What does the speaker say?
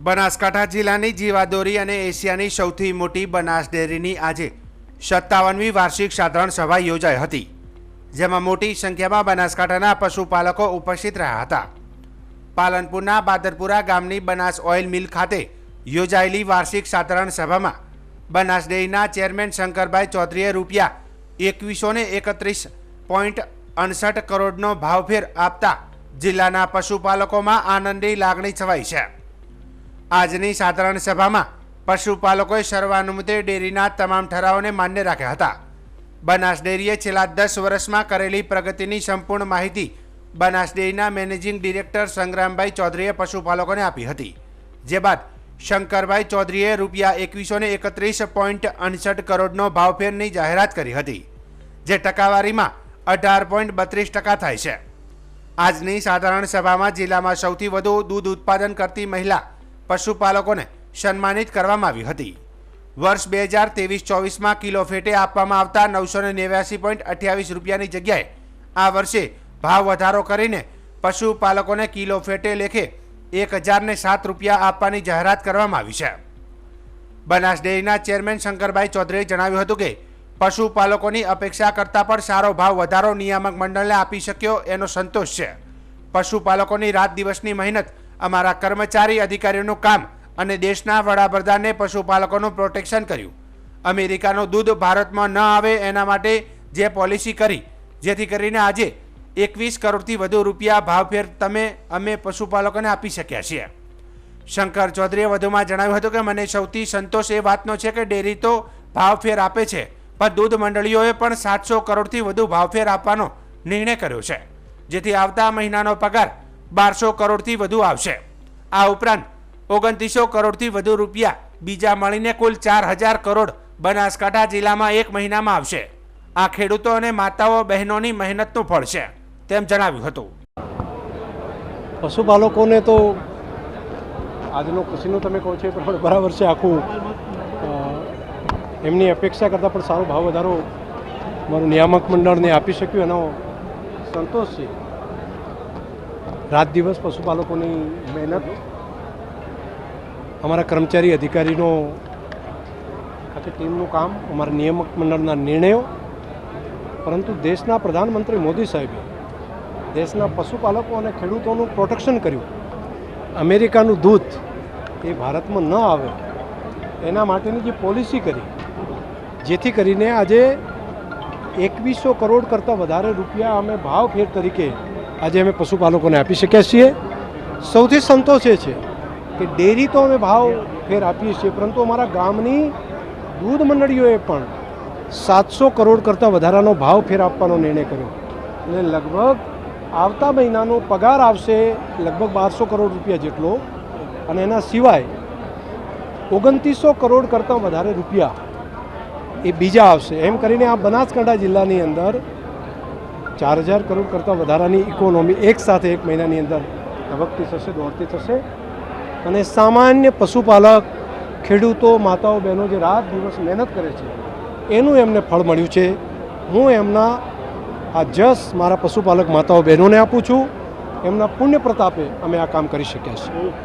બનાસકાંઠા જિલ્લાની જીવાદોરી અને એશિયાની સૌથી મોટી બનાસ ડેરીની આજે 57મી વાર્ષિક સાધારણ સભા યોજાઈ હતી, જેમાં મોટી સંખ્યામાં બનાસકાંઠાના પશુપાલકો ઉપસ્થિત રહ્યા હતા. પાલનપુરના બાદરપુરા ગામની બનાસ ઓઇલ મિલ ખાતે યોજાયેલી વાર્ષિક સાધારણ સભામાં બનાસ ડેરીના ચેરમેન શંકરભાઈ ચૌધરીએ ₹2131.68 કરોડનો ભાવફેર આપતા જિલ્લાના પશુપાલકોમાં આનંદની લાગણી છવાઈ છે. આજની સાધારણ સભામાં પશુપાલકોએ સર્વાનુમતે ડેરીના તમામ ઠરાવોને માન્ય રાખ્યા હતા. બનાસ ડેરીએ છેલ્લા 10 વર્ષમાં કરેલી પ્રગતિની સંપૂર્ણ માહિતી બનાસ ડેરીના મેનેજિંગ ડિરેક્ટર સંગ્રામભાઈ ચૌધરીએ પશુપાલકોને આપી હતી. જે બાદ શંકરભાઈ ચૌધરીએ ₹2131.68 કરોડનો ભાવફેરની જાહેરાત કરી હતી, જે ટકાવારીમાં 18.32% થાય છે. આજની સાધારણ સભામાં જિલ્લામાં સૌથી વધુ દૂધ ઉત્પાદન કરતી મહિલા પશુપાલકોને સન્માનિત કરવામાં આવી હતી. વર્ષ 2023-24માં કિલો ફેટે આપવામાં આવતા ₹989.28ની જગ્યાએ આ વર્ષે ભાવ વધારો કરીને પશુપાલકોને કિલો ફેટે લેખે ₹1007 આપવાની જાહેરાત કરવામાં આવી છે. બનાસ ડેરીના ચેરમેન શંકરભાઈ ચૌધરીએ જણાવ્યું હતું કે પશુપાલકોની અપેક્ષા કરતાં પણ સારો ભાવ વધારો નિયામક મંડળને આપી શક્યો એનો સંતોષ છે. પશુપાલકોની રાત દિવસની મહેનત, અમારા કર્મચારી અધિકારીઓનું કામ અને દેશના વડાપ્રધાને પશુપાલકોનું પ્રોટેક્શન કર્યું. અમેરિકાનું દૂધ ભારતમાં ન આવે એના માટે જે પોલિસી કરી, જેથી કરીને આજે 21 કરોડથી વધુ રૂપિયા ભાવફેર અમે પશુપાલકોને આપી શક્યા છીએ. શંકર ચૌધરીએ વધુમાં જણાવ્યું હતું કે મને સૌથી સંતોષ એ વાતનો છે કે ડેરી તો ભાવફેર આપે છે, પણ દૂધ મંડળીઓએ પણ 700 કરોડથી વધુ ભાવફેર આપવાનો નિર્ણય કર્યો છે, જેથી આવતા મહિનાનો પગાર 1200 કરોડથી વધુ આવશે. આ ઉપરાંત 2900 કરોડથી વધુ રૂપિયા બીજા મળીને કુલ 4000 કરોડ બનાસકાંઠા જિલ્લામાં એક મહિનામાં આવશે. આ ખેડૂતો અને માતાઓ બહેનોની મહેનતનું ફળ છે તેમ જણાવ્યું હતું. પશુપાલકોને તો આજનો ખુશીનો તમે કહો છો પણ બરાબર છે. આખું એમની અપેક્ષા કરતાં પણ સારો ભાવ વધારો મારું નિયામક મંડળને આપી શક્યું એનો સંતોષ છે. રાત દિવસ પશુપાલકોની મહેનત, અમારા કર્મચારી અધિકારીનો આખી ટીમનું કામ, અમારા નિયામક મંડળના નિર્ણયો, પરંતુ દેશના પ્રધાનમંત્રી મોદી સાહેબે દેશના પશુપાલકો અને ખેડૂતોનું પ્રોટેક્શન કર્યું. અમેરિકાનું દૂધ એ ભારતમાં ન આવે એના માટેની જે પોલિસી કરી, જેથી કરીને આજે 2100 કરોડ કરતાં વધારે રૂપિયા અમે ભાવફેર તરીકે આજે અમે પશુપાલકોને આપી શક્યા છીએ. સૌથી સંતોષ એ છે કે ડેરી તો અમે ભાવ ફેર આપીએ છીએ, પરંતુ અમારા ગામની દૂધ મંડળીઓએ પણ 700 કરોડ કરતાં વધારાનો ભાવ ફેર આપવાનો નિર્ણય કર્યો. એટલે લગભગ આવતા મહિનાનો પગાર આવશે લગભગ 1200 કરોડ રૂપિયા જેટલો, અને એના સિવાય 2900 કરોડ કરતાં વધારે રૂપિયા એ બીજા આવશે. એમ કરીને આ બનાસકાંઠા જિલ્લાની અંદર 4000 કરોડ કરતાં વધારાની ઇકોનોમી એક સાથે એક મહિનાની અંદર ધબકતી થશે, દોડતી થશે. અને સામાન્ય પશુપાલક ખેડૂતો, માતાઓ, બહેનો જે રાત દિવસ મહેનત કરે છે એનું એમને ફળ મળ્યું છે. હું એમના આ જસ મારા પશુપાલક માતાઓ બહેનોને આપું છું. એમના પુણ્ય પ્રતાપે અમે આ કામ કરી શક્યા છીએ.